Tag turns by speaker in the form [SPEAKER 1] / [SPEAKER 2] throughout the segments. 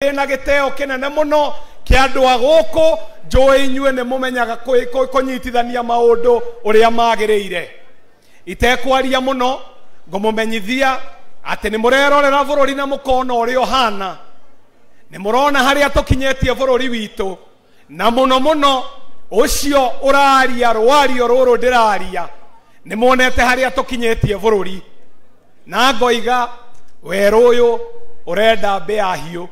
[SPEAKER 1] ndina giteo kinene muno kia andu aguku njui inyue ni mumenyaga kunyitithania maundu uria magiriire itekwaria muno ngumumenyithia ati ni murerorera bururi na mukona uria hana ni murona haria tukinyetie bururi witu na muno ucio uraria rwario ruru ndiraria ni monete haria tukinyetie bururi na ngoiga weru uyu urenda mbea hiu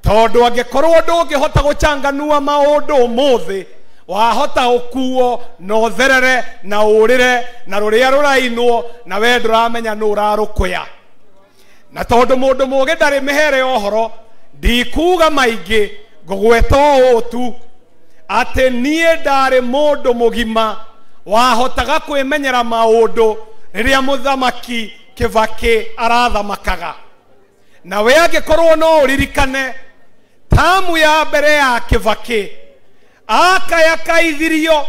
[SPEAKER 1] tondu angikorwo ndungihota guchanganua maundu umuthi wahota ukuo no therere na urire na ruria rurainwo na we nduramenya nu urarukuya na tondu mundu mugi ndari mihere ohoro ndikuga maingi ngugweta utu ati nie ndari mundu mugima wahotaga kwimenyera maundu riria muthamaki Kibaki arathamakaga na we angikorwo no uririkane tamu ya mbere ya Kibaki akayakaithirio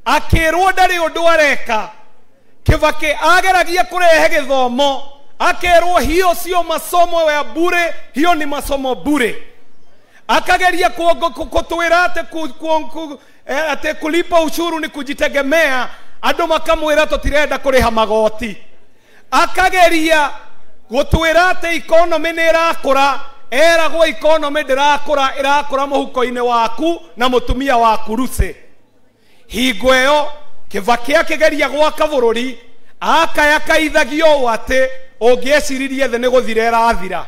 [SPEAKER 1] akirwo ndari undu areka Kibaki ageragia kurehe githomo akirwo hiyo sio masomo ya bure hiyo ni masomo bure akageria kutwira ate kulipa ushuru ni kujitegemea andu makamwira tutirenda kuriha magoti akageria gutwira ate economy ni irakura eragwo economy irakura muhuko-ini waku na mutumia waku ruce hingo iyo Kibaki akigeria gwaka bururi akayakaithagio ate ungieciririe the ni guthira irathira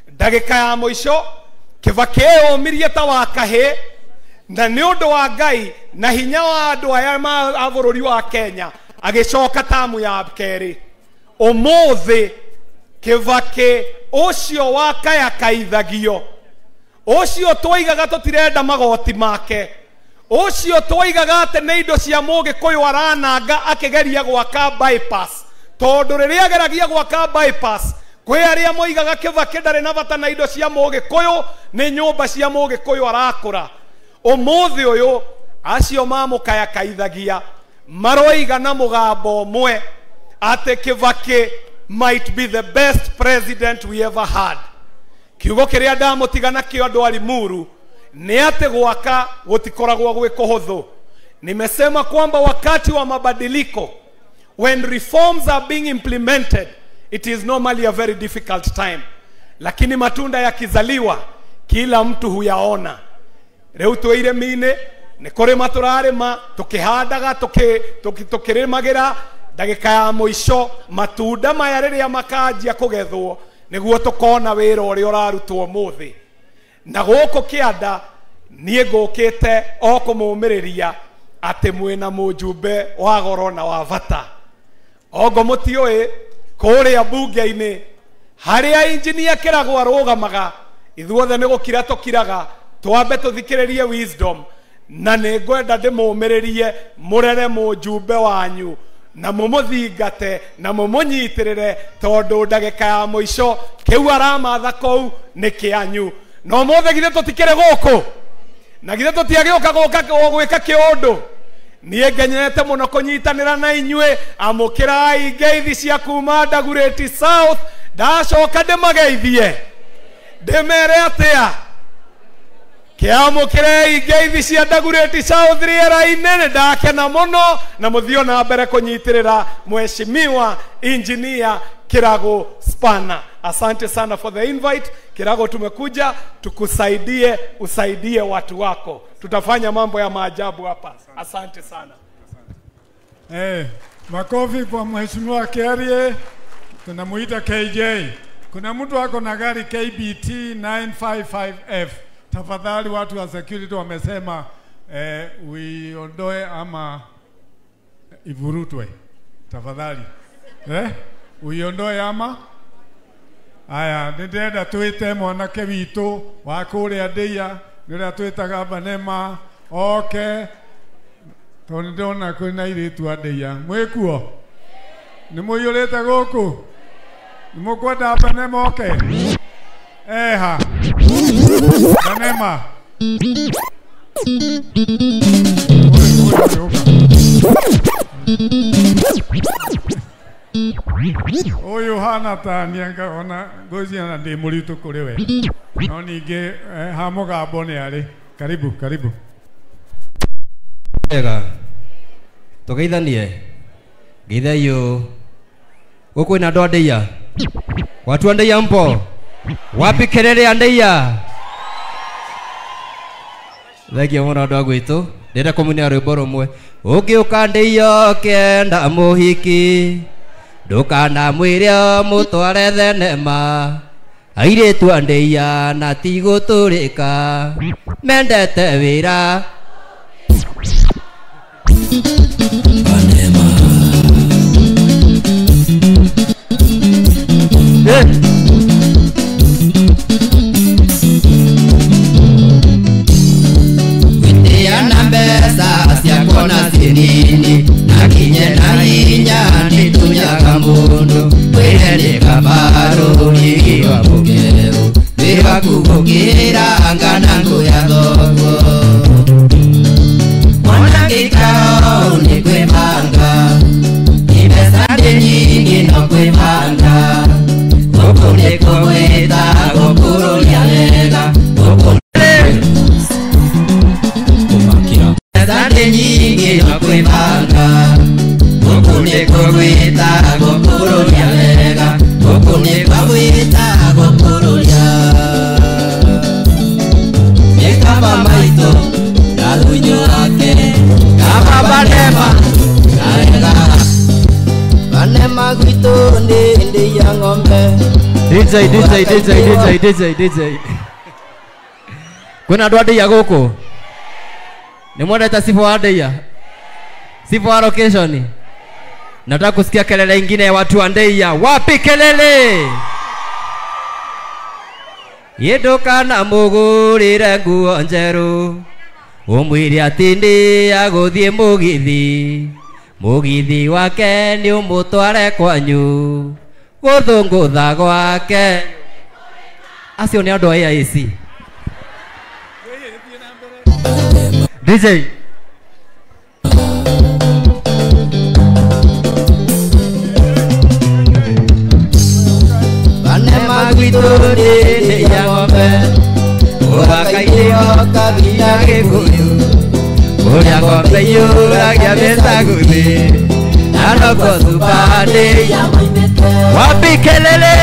[SPEAKER 1] ndagika ya muico Kibaki yumirie ta wakahe na ni undu wa Ngai na hinya wa andu aya ma bururi wa Kenya agicoka tamu ya keri umuthi Kibaki ucio wakayakaithagio ucio twigaga tutirenda magoti make ucio twigaga ate ne indo cia Mugikuyu arananga akigeria gwaka bypass tondu riria ageragia gwaka bypass kwi aria moigaga Kibaki ndari na bata na indo cia Mugikuyu ni nyumba cia Mugikuyu arakura umuthi uyu acio mamukayakaithagia maroiga na mugambo umwe ate Kibaki might be the best president we ever had kiugo kiria ndamutigana kio andu ari muru ni ate gwaka gutikoragwo gwi kuhuthu nimesema kwamba wakati wa mabadiliko when reforms are being implemented it is normally a very difficult time lakini matunda yakizaliwa kila mtu huyaona riu tuire mine ni kuri maturarima tukihandaga tukirimagira ndagika ya muico matunda maya riria makanjia kugethwo niguo tukona wira uria urarutwo muthi na guku kianda nie ngukite o kumumiriria ati mwina mujumbe wa goro na wa vata ogo mutioi kuria bunge-ini haria engineer kiragwo arugamaga ithuothe ni gukira tukiraga twambe tuthikiririe wisdom na ni ngwenda ndimumiririe murere mujumbe wanyu na mumuthingate na mumunyitirire tondu ndagika ya muico kiu aramatha kou ni kianyu no mothe githe tutikire guku na githe tutiagioka gwika kiundu nie ngenyete muno kunyitanira na inyue amukirai ngeithi cia kuma Dagoretti South ndacoka ndimageithie ndimere atia kiamukirei ngeithi cia Dagoretti South riera-ini ndakena muno na muthio na mbere kunyitirira mheshimiwa engineer Kirago Spana. Asante sana for the invite. Kirago, tumekuja tukusaidie, usaidie watu wako. Tutafanya mambo ya maajabu hapa. Asante sana.
[SPEAKER 2] Makofi kwa mheshimiwa Kerie. Tunamuita KJ. Kuna mtu wako na gari KBT 955F. Tafadhali watu wa security wamesema uiondoe ama ivurutwe. Tafadhali. Uiondoe ama aya ndenda twite mwanake witu wa kuria ndia ndira twitaga Banema okay tondona kwina iritu andia mwikuo ni muyurite guku ni mukwenda Banema okay eha Banema Oyo hana tanianga ona gozi ana ndi muritu kulewe. No nige hamoga bone ale. Karibu, karibu.
[SPEAKER 3] Ega. Togeithanie. Githayo. Guku ina ndo ndeia. Watu wa ndeia mpo. Wapi kelele ya ndeia? Thegi mwana ndo gwitu. Ndenda kumunia rwimbo rumwe. Ukiuka ndeia kenda muhiki. Ndukana mwire mutware thenema. Airitu a ndeia na ti guturika. Mendete wira. Witiana mbesa siakona sinini. Nakinye na hinya nitunyaga mundu. Wile kabaru nigiwa mugeu. Viva kukukira anganangu ya thogo. Mwana kikao ni kwemanga. Ibesande nyingi no kwemanga. Gokune koweta gokuro yalega. Ibesande nyingi no kwemanga. Gokune koweta gokuro yalega. Gokune koweta gokuro yalega. Ekaba maito Dadunyo ake Kaba banema Kaela Banema gwito ndi ya ngombe. DJ Kuna dua dia goko. Ni mwenda sifa wa dia. Sifa wa location. Nataka kusikia kelele ingine ya watu wa ndeia. Wapi kelele? Yedoka na mugurire nguo njeru. Umwiri atindi aguthie mugithi. Mugithi wake ni umutware kwanyu. Guthungutha gwake. Acio ni andu aya ici. DJ Banema gwituri ya ngombe. Urakailio kabina gikuyu. Uria ngombe yuragia mesa guthi. Nanoko supande ya maimete. Wapi kelele?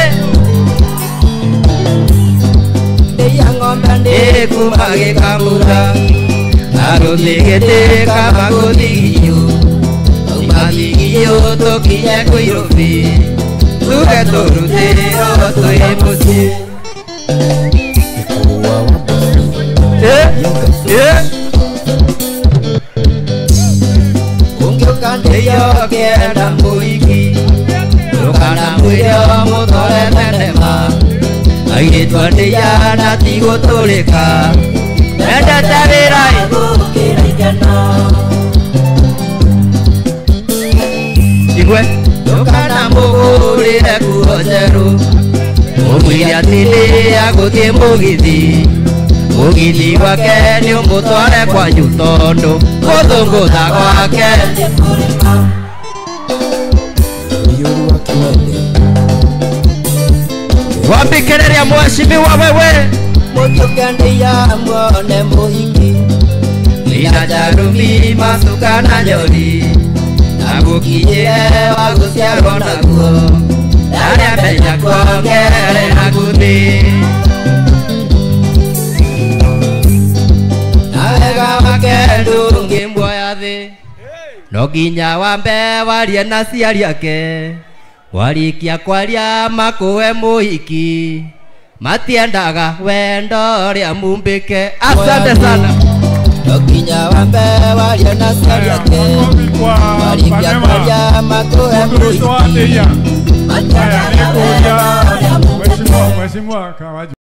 [SPEAKER 3] Ya ngombe ndi kumage kamura. Aruthigete kama guthigiyo. Umathigiyo tukinye kuirobi. Tuge turutiro twi mucii. Ungiuka ndeia kenda muhiki. Ndukana mwire mutware thenema. Airitu a ndeia na ti guturika. Mendete wira gukira ikeno. Igwe ndukana mugurire nguo njeru. Umwire atindi aguthie mugithi. Mugithi wake ni umutware kwanyu tondu guthungutha gwake. Wapi kelele ya mheshimiwa wewe? Mutuke ndeia mwone muhiki. Ina jarumi masuka na nyori. Nagukinyie waguciarwo naguo. Daria menya kwongere naguthi. Nawega wake ndungi mwoya thi. No nginya wambe warie na ciari ake. Warikia kwaria makuwe muhiki. Matiendaga wendo ria mumbike. Asante sana. No nginya wambe warie na ciari ake. Warikia kwaria makuwe muhiki. Matiendaga wendo ria mumbike.
[SPEAKER 2] Mheshimiwa Kawaji.